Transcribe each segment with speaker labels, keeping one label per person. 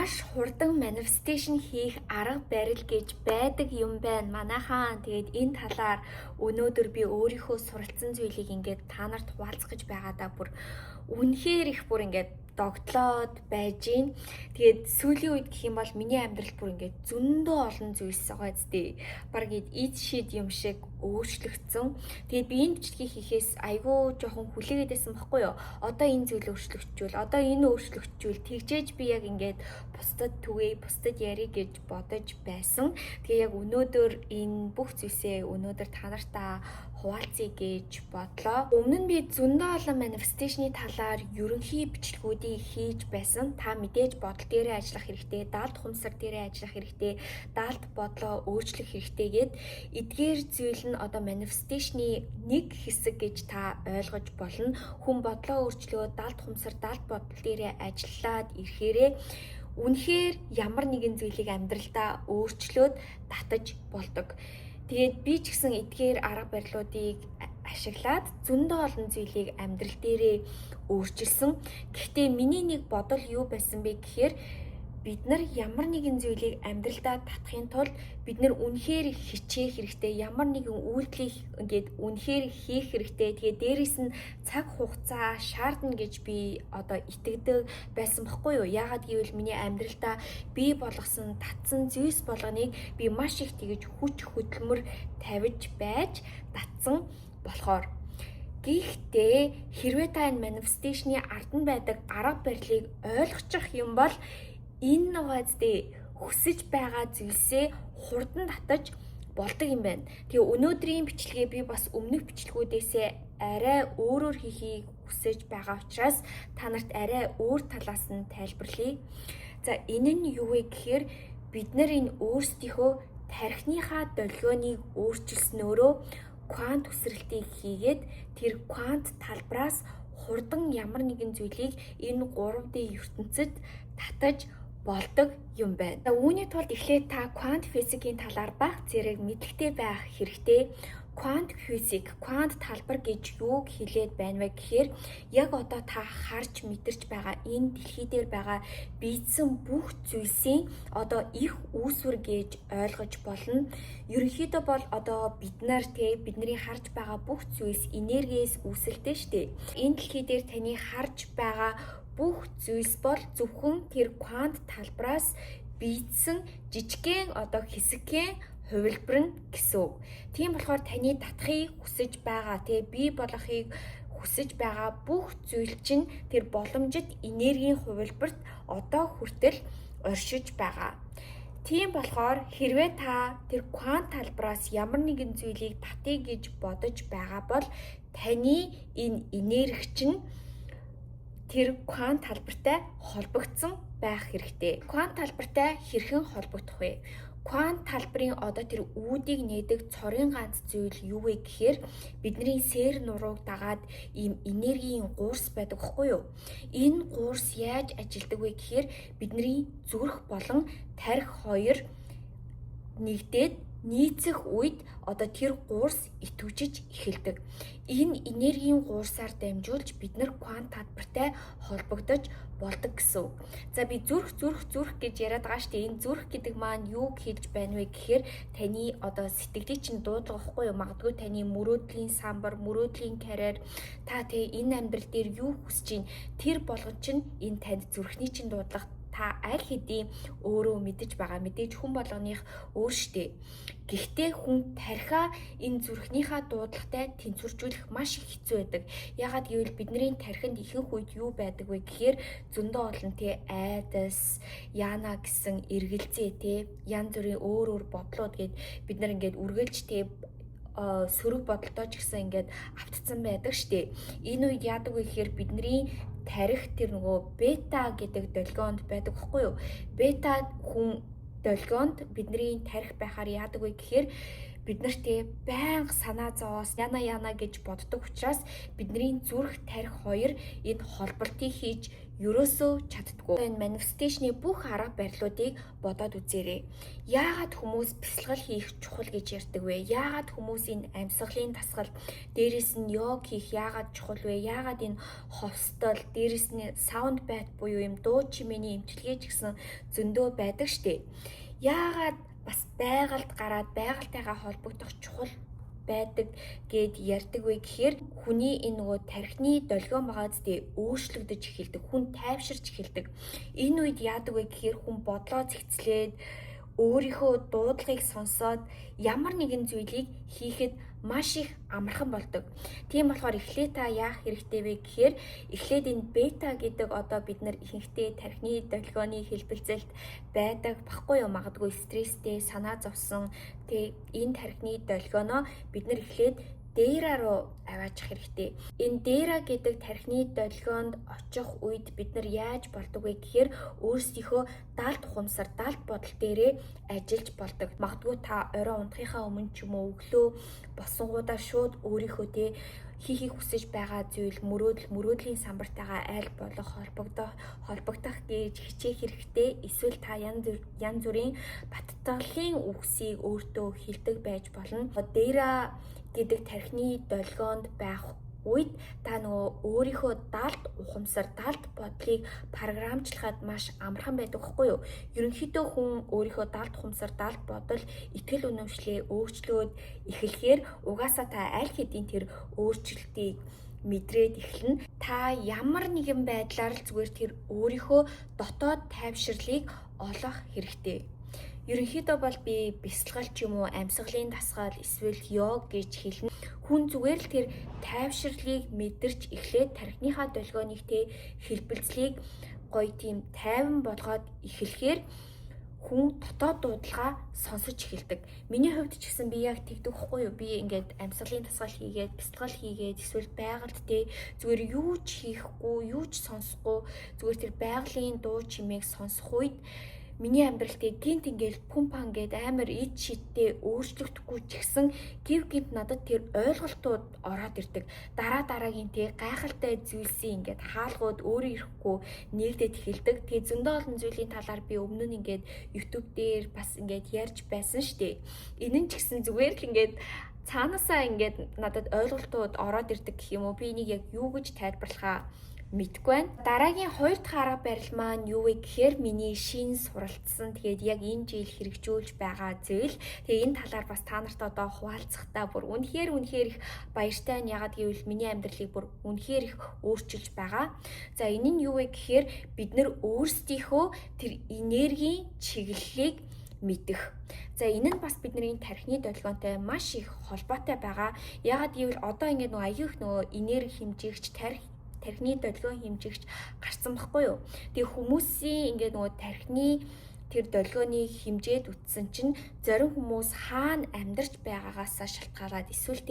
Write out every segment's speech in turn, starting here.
Speaker 1: Маш хурдан манифесташн хийх арга барил гэж байдаг юм байна. Манайхан тэгээд энэ талаар өнөөдөр би өөрийнхөө суралцсан зүйлийг ингээд та нарт хуваалцах гэж байгаадаа бүр үнэхээр их бүр ингээд догтлоод байж гин. Тэгээд сүүлийн үед гэх юм бол миний амьдралд бүр ингээд зөндөө олон зүйлс байгаа зү. Бараг эд шид юм шиг өөрчлөгдсөн. Тэгээд би энэ бичлэгийг хийхээс айгүй жоохон хүлээгээд байсан байхгүй юу? Одоо энэ зүйл өөрчлөгдчихвэл, одоо энэ өөрчлөгдчихвэл тэгжээж би яг ингээд бусдад түгээе, бусдад ярих гэж бодож байсан. Тэгээ яг өнөөдөр энэ бүх зүйлсээ өнөөдөр та нартай хуваалцъя гэж бодлоо. Өмнө нь би зөндөө олон манифесташны талаар ерөнхий бичлэгүүдийг хийж байсан. Та мэдээж бодол дээрээ ажиллах хэрэгтэй, даалт хумсар дээрээ ажиллах хэрэгтэй, даалт бодлоо өөрчлөх хэрэгтэй гэд эдгээр зүйл нь одоо манифесташны нэг хэсэг гэж та ойлгож болно. Хүн бодлоо өөрчлөө, даалт хумсар, даалт бодол дээрээ ажиллаад ирэхээрээ үнэхээр ямар нэгэн зүйлийг амьдралдаа өөрчлөөд татаж болдог. Тэгээд би ч гэсэн эдгээр арга барилуудыг ашиглаад зөндөө олон зүйлийг амьдрал дээрээ өөрчилсөн. Гэхдээ миний нэг бодол юу байсан бэ гэхээр бид нар ямар нэгэн зүйлийг амьдралдаа татахын тулд бид нар үнэхээр хичээх хэрэгтэй, ямар нэгэн үйлдэлийг ингээд үнэхээр хийх хэрэгтэй. Тэгээ дээрэс нь цаг хугацаа шаардна гэж би одоо итгэдэг байсан байхгүй юу? Яагаад гэвэл миний амьдралдаа би болгосон татсан зүйлс болгоныг би маш их тэгэж хүч хөдөлмөр тавьж байж татсан болохоор. Гэхдээ хэрвээ та энэ манифесташны ард нь байдаг арга барилыг ойлгочих юм бол энэ нугайдээ хүсэж байгаа зүйлсээ хурдан татаж болдог юм байна. Тэгээ өнөөдрийн бичлэгээ би бас өмнөх бичлэгүүдээсээ арай өөрөөр хийхийг хүсэж байгаа учраас та нарт арай өөр талаас нь тайлбарлая. За энэ нь юу вэ гэхээр бид нар энэ өөрсдийнхөө тархиныхаа долгионыг өөрчилснөөрөө квант хүсрэлтийг хийгээд тэр квант талбараас хурдан ямар нэгэн зүйлийг энэ 3D ертөнцид татаж болдог юм байна. Үүний тулд эхлээд та квант физикийн талаар бага зэрэг мэдлэгтэй байх хэрэгтэй. Квант физик, квант талбар гэж юуг хэлээд байна вэ гэхээр яг одоо та харж мэдэрч байгаа энэ дэлхий дээр байгаа биедсэн бүх зүйлсийн одоо их үүсвэр гэж ойлгож болно. Ерөнхийдөө бол одоо бидний харж байгаа бүх зүйлс энергиээс үүсэлтэй шүү дээ. Энэ дэлхий дээр таны харж байгаа бүх зүйлс бол зөвхөн тэр квант талбараас биедсэн жижигхэн одоо хэсэгхэн хувилбар нь гэсэн үг. Тийм болохоор таны татахыг хүсэж байгаа, бий болгохыг хүсэж байгаа бүх зүйл чинь тэр боломжит энергийн хувилбарт одоо хүртэл оршиж байгаа. Тийм болохоор хэрвээ та тэр квант талбараас ямар нэгэн зүйлийг татъя гэж бодож байгаа бол таны энэ энерги чинь тэр квант талбартай холбогдсон байх хэрэгтэй. Квант талбартай хэрхэн холбогдох вэ? Квант талбарын одоо тэр үүдийг нээдэг цорын ганц зүйл юу вэ гэхээр бидний сэр нурууг дагаад ийм энергийн гуурс байдаг гэхгүй юу? Энэ гуурс яаж ажилдаг вэ гэхээр бидний зүрх болон тархи хоёр нэгдээд нийцэх үед одоо тэр гуурс итвчж эхэлдэг. Энэ энергийн гуурсаар дамжуулж бид нар квант талбартай холбогдож болдог гэсэн. За би зүрх гэж яриад байгаа шүү дээ. Энэ зүрх гэдэг маань юу хийж байна вэ гэхээр таны одоо сэтгэлийг чинь дуудлага واخгүй юу? Магадгүй таны мөрөөдлийн самбар, мөрөөдлийн карьер та энэ амьдрал дээр юу хүсэж чинь тэр болгон чинь энэ танд зүрхний чинь дуудлага та аль хэдийн өөрөө мэдэж байгаа. Мэдээж хүн болгоных өөр штэ. Гэхдээ хүн тархиа энэ зүрхнийхаа дуудлагатай тэнцвэржүүлэх маш их хэцүү байдаг. Ягаад гэвэл бидний тархинд ихэнх үед юу байдаг вэ гэхээр зөндөө олон айдас, яана гэсэн эргэлзээ янз бүрийн өөр бодлууд гээд бид нар ингээд үргэлж сөрөг бодолтой ч гэсэн ингээд автцсан байдаг штэ. Энэ үед яадаг вэ гэхээр бидний тарих тэр нөгөө бета гэдэг долгионд байдаг хэвгүй юу? Бета хүн долгионд бидний тарих байхаар яадаг вэ гэхээр бид нарт байнга санаа зовоос яна гэж боддог учраас бидний зүрх тарих хоёр энэ холболтыг хийж ерөөсөө чаддгүй. Энэ манифесташны бүх арга барилуудыг бодоод үзээрэй. Яагаад хүмүүс бясалгал хийх чухал гэж ярьдаг вэ? Яагаад хүмүүс энэ амьсгалын дасгал, дээрэс нь йог хийх яагаад чухал вэ? Яагаад энэ ховстол, дээрэс нь саунд байт буюу юм дуу чимээний эмчилгээ ч гэсэн зөндөө байдаг штеп. Яагаад бас байгальд гараад байгальтайгаа холбогдох чухал байдаг гэд ярьдаг вэ гэхээр хүний энэ нөгөө тархины долгион байгаа зү өөрчлөгдөж эхэлдэг, хүн тайвширч эхэлдэг. Энэ үед яадаг вэ гэхээр хүн бодлоо зэгцлээд өөрийнхөө дуудлагыг сонсоод ямар нэгэн зүйлийг хийхэд маш их амархан болдог. Тийм болохоор эхлээд та яах хэрэгтэй вэ гэхээр эхлээд энэ бета гэдэг одоо бид нар ихэнхдээ тархины долгионы хэлбэлцэлт байдаг баггүй юу, магадгүй стресстэй, санаа зовсон. Тэгээ энэ тархины долгионоо бид нар эхлээд дээра руу аваачих хэрэгтэй. Энэ дээра гэдэг тархины долгионд очих үед бид нар яаж болдог вэ гэхээр өөрсдийнхөө далд ухамсар, далд бодол дээрээ ажиллаж болдог. Магадгүй та орой унтахынхаа өмнө ч юм уу өглөө босонгуудаа шууд өөрийнхөө хийхийг хүсэж байгаа зүйл мөрөөдлийн самбартайгаа аль болох холбогдох гэж хичээх хэрэгтэй. Эсвэл та янз бүрийн баттгалын үгсийг өөртөө хэлдэг байж болно. Дээра гэдэг тархины долгионд байх үед та нөгөө өөрийнхөө далд ухамсар, далд бодлыг програмчлахад маш амархан байдаг хгүй юу? Ерөнхийдөө хүн өөрийнхөө далд ухамсар, далд бодол, итгэл үнэмшлээ өөрчлөөд эхлэхээр угаасаа та аль хэдийн тэр өөрчлөлтийг мэдрээд эхэлнэ. Та ямар нэгэн байдлаар л зүгээр тэр өөрийнхөө дотоод тайвширлыг олох хэрэгтэй. Ерөнхийдөө бол би бясалгал ч юм уу, амьсгалын дасгал, эсвэл йог гэж хэлнэ. Хүн зүгээр л тэр тайвширлыг мэдэрч эхлээд тархиныхаа долгионыг хэлбэлцлийг гоё тийм тайван болгоод эхлэхээр хүн дотоод дуудлага сонсож эхэлдэг. Миний хувьд ч гэсэн би яг тэгдэг хгүй юу? Би ингээд амьсгалын дасгал хийгээд, бясалгал хийгээд, эсвэл байгальд зүгээр юу ч хийхгүй, юу ч сонсохгүй, зүгээр тэр байгалийн дуу чимээг сонсох үед миний амьдралтай гинт ингээл пумпан гээд амар ид шидтэй өөрчлөгдөхгүй ч гэсэн гинт надад тэр ойлголтууд ороод ирдэг. Дараагийн гайхалтай зүйлсийн ингээд хаалгууд өөрөө ирэхгүй нэгдээд эхэлдэг. Тэгээ зөндөө олон зүйлийн талаар би өмнө нь ингээд YouTube дээр бас ингээд ярьж байсан штэ. Энэ нь ч гэсэн зүгээр л ингээд цаанаасаа ингээд надад ойлголтууд ороод ирдэг гэх юм уу? Би энийг яг юу гэж тайлбарлахаа мэдгүй байна. Дараагийн 2 дахь арга барил маань юу вэ гэхээр миний шин суралцсан, тэгээд яг энэ жил хэрэгжүүлж байгаа зүйл. Тэгээ энэ талаар бас та нартай одоо хуваалцахдаа бүр үнэхээр их баяртай нь. Ягаад гэвэл миний амьдралыг бүр үнэхээр их өөрчилж байгаа. За энэ нь юу вэ гэхээр бид нар өөрсдийнхөө тэр энергийн чиглэлийг мэдэх. За энэ нь бас бидний тархины долгионтой маш их холбоотой байгаа. Ягаад гэвэл одоо ингээд нөгөө аюух нөгөө энерги хэмжигч тархины долгион хэмжигч гарсан байхгүй юу? Тэгээ хүмүүсийн ингээд нөгөө тархины тэр долгионы хэмжээд үтсэн чинь зарим хүмүүс хаана амьдарч байгаагаас шалтгаалаад эсвэл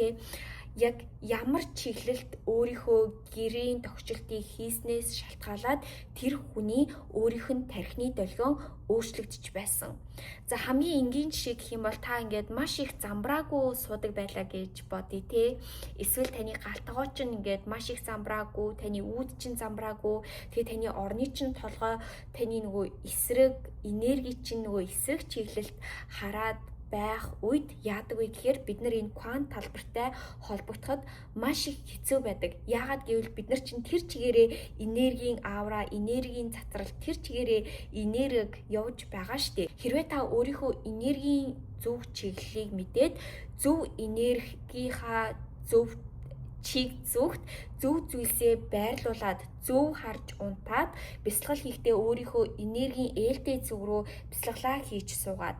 Speaker 1: яг ямар чиглэлд өөрийнхөө гэрийн тогтчлтыг хийснээс шалтгаалаад тэр хүний өөрийнх нь тархины долгион өөрчлөгдөж байсан. За хамгийн энгийн жишээ гэх юм бол та ингээд маш их замбраагүй суудаг байлаа гэж бодъё те. Эсвэл таны галтгоо чинь ингээд маш их замбраагүй, таны үүд чинь замбраагүй, тэгээ таны орны чинь толгой, таны нөгөө эсрэг энерги чинь нөгөө эсрэг чиглэлд хараад байх үед яадаг вэ гэхээр бид нар энэ квант талбартай холбогдоход маш их хэцүү байдаг. Яагаад гэвэл бид нар чинь тэр чигээрээ энергийн аавра, энергийн цацрал, тэр чигээрээ энерги явж байгаа штеп. Хэрвээ та өөрийнхөө энергийн зөв чиглэлийг мэдээд зөв энергийнхаа зөв чиг зүгт зөв зүйлсээ байрлуулад зөв харж унтаад бясалгал хийхдээ өөрийнхөө энергийн ээлтэй зүг рүү бясалгалаа хийж суугаад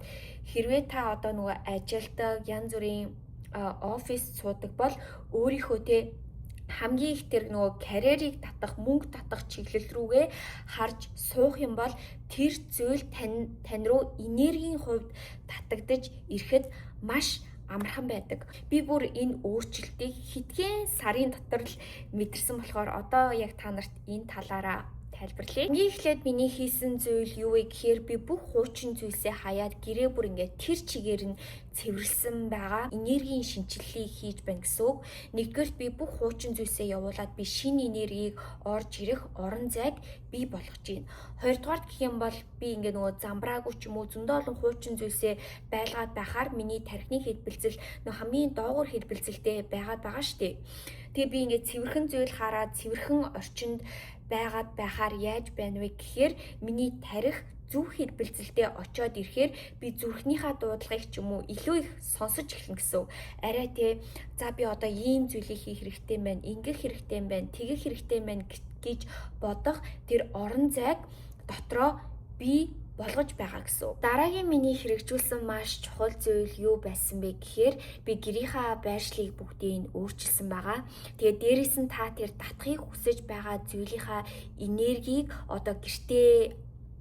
Speaker 1: хэрвээ та одоо нөгөө ажилдаг янз бүрийн офис суудаг бол өөрийнхөө хамгийн их тэр нөгөө карьерийг татах, мөнгө татах чиглэл рүүгээ харж суух юм бол тэр зүйл тань руу энергийн хувьд татагдаж ирэхэд маш амархан байдаг. Би бүр энэ өөрчлөлтийг хэдхэн сарын дотор л мэдэрсэн болохоор одоо яг та нарт энэ талаараа тайлбарлая. Ингээ эхлээд миний хийсэн зүйл юу вэ гэхээр би бүх хуучин зүйлсээ хаяад гэрээ бүр ингээ тэр чигээр нь цэвэрлсэн байгаа энергийн шинжилгээг хийж байна гэсэн үг. Нэгдүгээрт би бүх хуучин зүйлсээ явуулаад би шинэ энергийг орж ирэх орон зайг бий болгож байна. Хоёрдугаарт гэх юм бол би ингээ нөгөө замбраагүй ч юм уу зөндөө олон хуучин зүйлсээ байлгаад байхаар миний тархины хэлбэлзэл нөгөө хамгийн доогуур хэлбэлзэлтэй байгаад байгаа штеп. Тэгээ би ингээ цэвэрхэн зүйл хараад цэвэрхэн орчинд байгаад байхаар яаж байна вэ гэхээр миний тарих зөв хэлбэлзэлтэй очиод ирэхээр би зүрхнийхаа дуудлагыг ч юм уу илүү их сонсож эхэлнэ гэсэн. Арай тий за би одоо ийм зүйлийг хийх хэрэгтэй юм байна, ингэх хэрэгтэй юм байна, тэгэх хэрэгтэй юм байна гэж бодох тэр орон зайг дотроо би болгож байгаа гэсэн. Дараагийн миний хэрэгжүүлсэн маш чухал зүйл юу байсан бэ гэхээр би гэрийнхаа байршлыг бүгдийг өөрчилсөн байгаа. Тэгээ дээрээс нь та тэр татахыг хүсэж байгаа зүйлийнхаа энергийг одоо гэртээ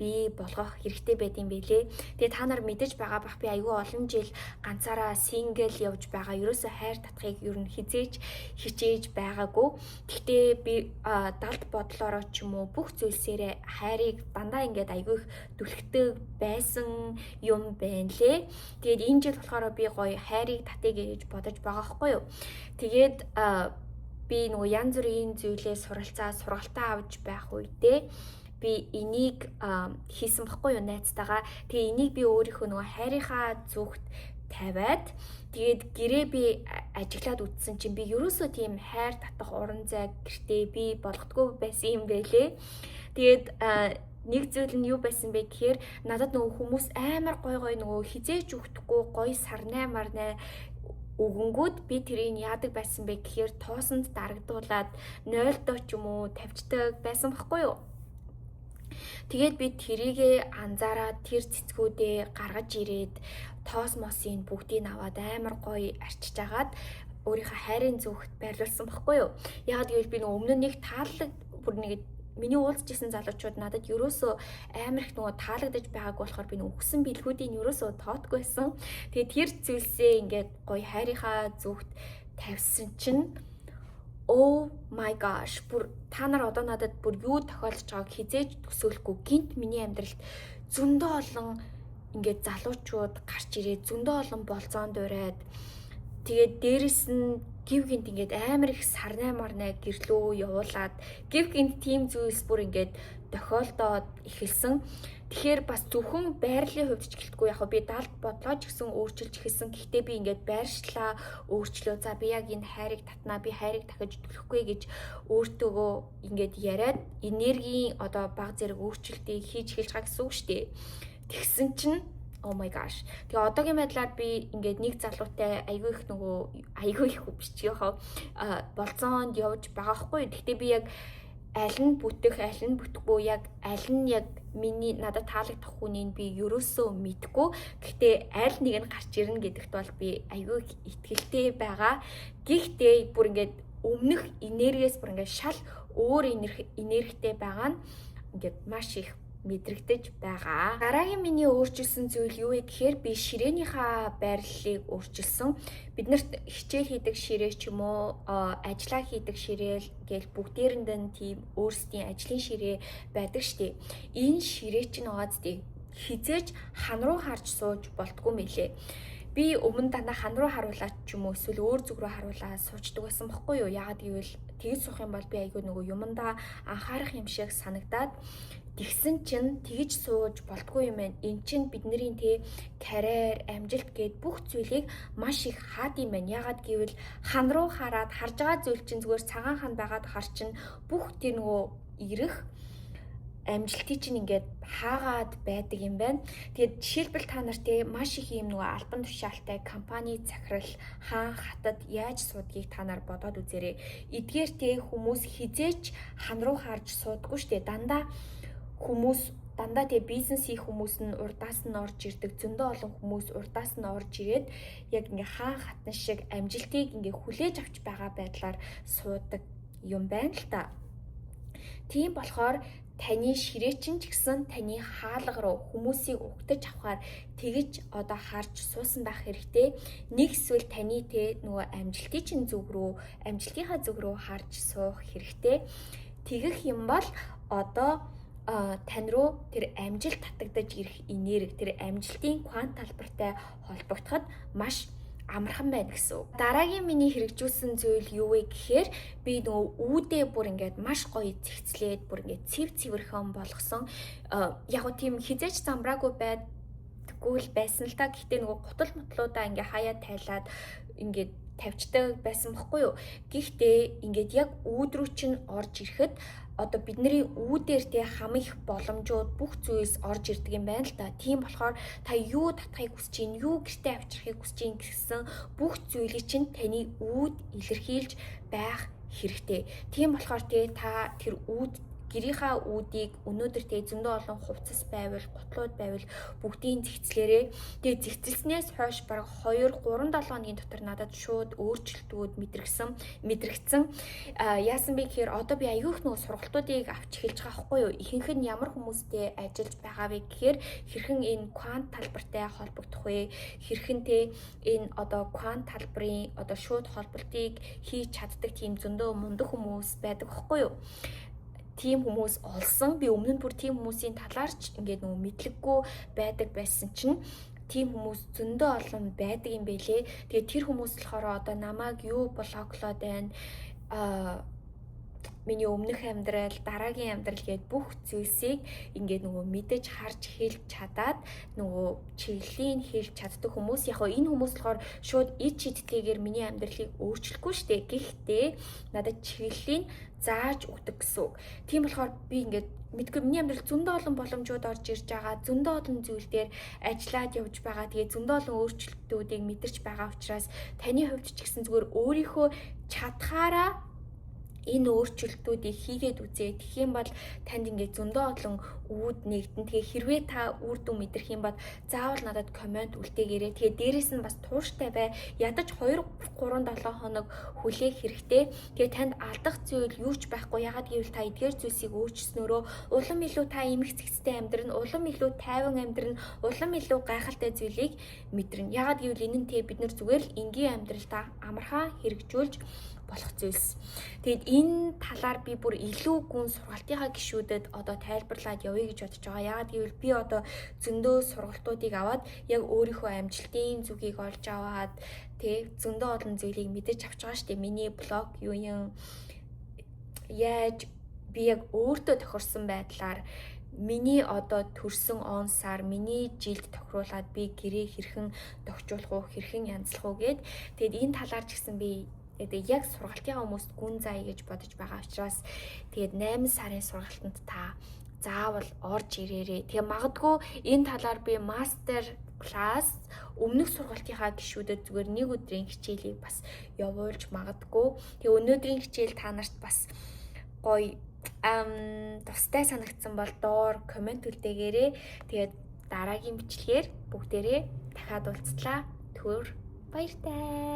Speaker 1: би болгох хэрэгтэй байдсан байлээ. Тэгээ та нар мэдэж байгаа бах би аюу олон жил ганцаараа сингл явж байгаа. Ерөөсөө хайр татахыг ер нь хизээж хичээж байгаагүй. Гэхдээ би далд бодлороо ч юм уу бүх зүйлсээрээ хайрыг дандаа ингээд аюу их түлхдэг байсан юм байна лээ. Тэгээд энэ жил болохоор би гоё хайрыг татъя гэж бодож байгаа хгүй юу. Тэгээд би нөгөө янз бүрийн зүйлээ сургалтаа авч байх үедээ би энийг хийсэн баггүй юу найзтайгаа. Тэгээ энийг би өөрийнхөө нөгөө хайрынхаа зүгт тавиад тэгээд гэрээ би ажиглаад үтсэн чинь би ерөөсөө тийм хайр татах орон зай гэртээ би болгодгүй байсан юм байлээ. Тэгээд нэг зүйл нь юу байсан бэ гэхээр надад нөгөө хүмүүс амар гой нөгөө хизээж өгөхгүй гой сарнай марнай өгөнгүүд би тэрийг яадаг байсан бэ гэхээр тоосонд дарагдуулаад 0-доо ч юм уу тавьчдаг байсан баггүй юу. Тэгээд би тэрийгэ анзаараад тэр цэцгүүдээ гаргаж ирээд тоос мосын бүгдийг аваад амар гоё арчиж агаад өөрийнхөө хайрын зүгт байрлуулсан баггүй юу. Яагаад гэвэл би нөгөө өмнө нэг таалаг бүр нэг миний уулзчихсан залуучууд надад ерөөсөө амар их нөгөө таалагдаж байгаагүй болохоор би нөгөө өгсөн бэлгүүдийн ерөөсөө тоотгүй байсан. Тэгээд тэр зүйлсээ ингээд гоё хайрынхаа зүгт тавьсан чинь oh my gosh, бүр та нар одоо надад бүр юу тохиолдож байгааг хизээж төсөөлөхгүй. Гинт миний амьдралд зөндөө олон ингээд залуучууд гарч ирээд зөндөө олон болзоонд ураад тэгээд дээрэс нь гівгинт ингээд амар их сарнай марнай гэрлөө явуулаад гівгинт тим зүйлс бүр ингээд тохиолдоод эхэлсэн. Тэгэхээр бас зөвхөн байрлалын хувьд ч гэлтгүй яг би далд бодлоо ч гэсэн өөрчилж эхэлсэн. Гэхдээ би ингээд байршлаа өөрчлөө. За би яг энэ хайрыг татнаа, би хайрыг дахиж төлөхгүй гэж өөртөөгөө ингээд яриад энергийн одоо баг зэрэг өөрчлөлтийг хийж эхэлж байгаа гэсэн үг шүү дээ. Тэгсэн чинь oh my gosh. Тэгээ одоогийн байдлаар би ингээд нэг залуутай айгүй их бичиж болцоонд явж байгаа хгүй. Гэхдээ би яг аль нь бүтэх, аль нь бүтэхгүй, яг аль нь яг миний надад таалагдах хүнийг би ерөөсөө мэдгүй. Гэхдээ аль нэг нь гарч ирнэ гэдэгт бол би айгүй итгэлтэй байгаа. Гэхдээ бүр ингээд өмнөх энергиэс бүр ингээд шал өөр энергитэй байгаа нь ингээд маш их мэдрэгдэж байгаа. Дараагийн миний өөрчилсөн зүйл юу вэ гэхээр би ширээнийхаа байрлалыг өөрчилсөн. Биднэрт хичээл хийдэг ширээ ч юм уу, ажиллаа хийдэг ширээ гэл бүгдээрэнд нь тийм өөрсдийн ажлын ширээ байдаг штеп. Энэ ширээ чинь ооздыг хизээж хан руу харж сууж болтгүй мэлээ. Би өмнө дандаа хан руу харуулаад ч юм уу эсвэл өөр зүг рүү харуулаад суучдаг байсан байхгүй юу? Яагаад гэвэл тэгж суух юм бол би айгүй нөгөө юмдаа анхаарах юм шиг санагдаад тэгсэн чинь тэгж сууж болтгүй юм байна. Эн чинь бидний карьер, амжилт гээд бүх зүйлийг маш их хаад юм байна. Яагаад гэвэл хан руу хараад харж байгаа зүйл чинь зүгээр цагаан хан байгаад хар чинь бүх тэр нөгөө ирэх амжилтыг чинь ингээд хаагаад байдаг юм байна. Тэгээд жишээлбэл та нарт маш их юм нөгөө албан тушаалтай компани захирал хаан хатад яаж суудгийг та нар бодоод үзээрэй. Эдгээр хүмүүс хизээч хан руу харж суудаггүй штэ. Дандаа бизнес хийх хүмүүс нь урдаас нь орж ирдэг. Зөндөө олон хүмүүс урдаас нь орж ирээд яг ингээ хаан хатан шиг амжилтыг ингээ хүлээж авч байгаа байдлаар суудаг юм байна л та. Тийм болохоор таны ширээчин ч гэсэн таны хаалга руу хүмүүсийг угтаж авахар тэгж одоо харж суусан байх хэрэгтэй. Нэг эсвэл таны нөгөө амжилтын зүг рүү, амжилтынхаа зүг рүү харж суух хэрэгтэй. Тэгэх юм бол одоо тань руу тэр амжилт татагдаж ирэх энерги, тэр амжилтын квант талбартай холбогдоход маш амархан байна гэсэн. Дараагийн миний хэрэгжүүлсэн зүйл юу вэ гэхээр би нөгөө үүдээ бүр ингээд маш гоё цэгцлээд бүр ингээд цэв цэвэрхэн болгосон. Яг гоо тийм хизээч замбраагүй байдаггүй л байсан л та. Гэхдээ нөгөө гутал мотлуудаа ингээд хаяа тайлаад ингээд тавьчдаг байсан бохгүй юу. Гэхдээ ингээд яг үүд рүү чинь орж ирэхэд одоо бидний үүдээр те хам их боломжууд бүх зүйлс орж ирдэг юм байна л да. Тийм болохоор та юу татахыг хүсэж чинь, юу гэртээ авчрахыг хүсэж чинь гэсэн бүх зүйлийг чинь таны үүд илэрхийлж байх хэрэгтэй. Тийм болохоор те та тэр гэрийнхаа үүдийг өнөөдөр те зөндөө олон хувцас байвал, гутлууд байвал бүгдийн зэгцлээрээ. Тэгээ зэгцэлснээс хойш бараг 2-3-7 хоногийн дотор надад шууд өөрчлөлтүүд мэдрэгдсэн. Яасан бэ гэхээр одоо би аюух нөгөө сургалтуудыг авч эхэлж байгаа байхгүй юу? Ихэнх нь ямар хүмүүстэй ажиллаж байгаа вэ гэхээр хэрхэн энэ квант талбартай холбогдох вэ? Хэрхэн те энэ одоо квант талбарын одоо шууд холболтыг хийж чаддаг тийм зөндөө мундаг хүмүүс байдаг байхгүй юу? Тийм хүмүүс олсон. Би өмнө нь бүр тийм хүмүүсийн талаар ч ингээд нөгөө мэдлэггүй байдаг байсан чинь тийм хүмүүс зөндөө олон байдаг юм бэлээ. Тэгээ тэр хүмүүс болохоор одоо намайг юу блоклоод байна. Миний өмнөх амьдрал, дараагийн амьдрал гээд бүх зүйлсийг ингээд нөгөө мэдэж харж хэлж чадаад нөгөө чиглэлийн хэлж чаддаг хүмүүс. Яг энэ хүмүүс болохоор шууд ид шидтэйгээр миний амьдралыг өөрчлөхгүй штэ. Гэхдээ надад чиглэлийн зааж өгдөг гэсэн үг. Тийм болохоор би ингээд мэдгүй миний амьдрал зөндөө олон боломжууд орж ирж байгаа, зөндөө олон зүйл дээр ажиллаад явж байгаа. Тэгээ зөндөө олон өөрчлөлтүүдийг мэдэрч байгаа учраас таны хувьд ч гэсэн зүгээр өөрийнхөө чадхаараа энэ өөрчлөлтүүдийг хийгээд үзээ. Тэгэх юм бол танд ингээд зөндөө олон үүд нэгдэн. Тэгээ хэрвээ та үр дүн мэдрэх юм бол заавал надад комент үлдээгээрэй. Тэгээ дээрэс нь бас тууштай бай. Ядаж 2-3-7 хоног хүлээх хэрэгтэй. Тэгээ танд алдах зүйл юу ч байхгүй. Ягаад гэвэл та эдгээр зүйлсийг өөрчилснөөрөө улам илүү та эмх цэгцтэй амьдрын, улам илүү тайван амьдрын, улам илүү гайхалтай зүйлийг мэдэрнэ. Ягаад гэвэл энэ нь бид нар зүгээр л энгийн амьдралдаа амархан хэрэгжүүлж болох зүйлс. Тэгэд энэ талаар би бүр илүү гүн сургалтынхаа гишүүдэд одоо тайлбарлаад явъя гэж бодож байгаа. Яагаад гэвэл би одоо зөндөө сургалтуудыг аваад яг өөрийнхөө амжилтын зүгийг олж аваад зөндөө олон зүйлийг мэдэж авч байгаа шүү дээ. Миний блог юу юм яаж би яг өөртөө тохирсон байдлаар миний одоо төрсөн он сар миний жилд тохируулаад би гэрээ хэрхэн тогтжуулах уу, хэрхэн янзлах уу гэд. Тэгэд энэ талаар ч гэсэн би яг сургалтынхаа хүмүүст гүн заая гэж бодож байгаа учраас тэгээд 8 сарын сургалтанд та заавал орж ирээрэй. Тэгээ магадгүй энэ талаар би мастер класс өмнөх сургалтынхаа гишүүдэд зүгээр нэг өдрийн хичээлийг бас явуулж магадгүй. Тэгээ өнөөдрийн хичээл та нарт бас гоё тустай санагдсан бол доор комент үлдээгээрэй. Тэгээд дараагийн бичлэгээр бүгдээрээ дахиад уулзлаа. Түр баяртай.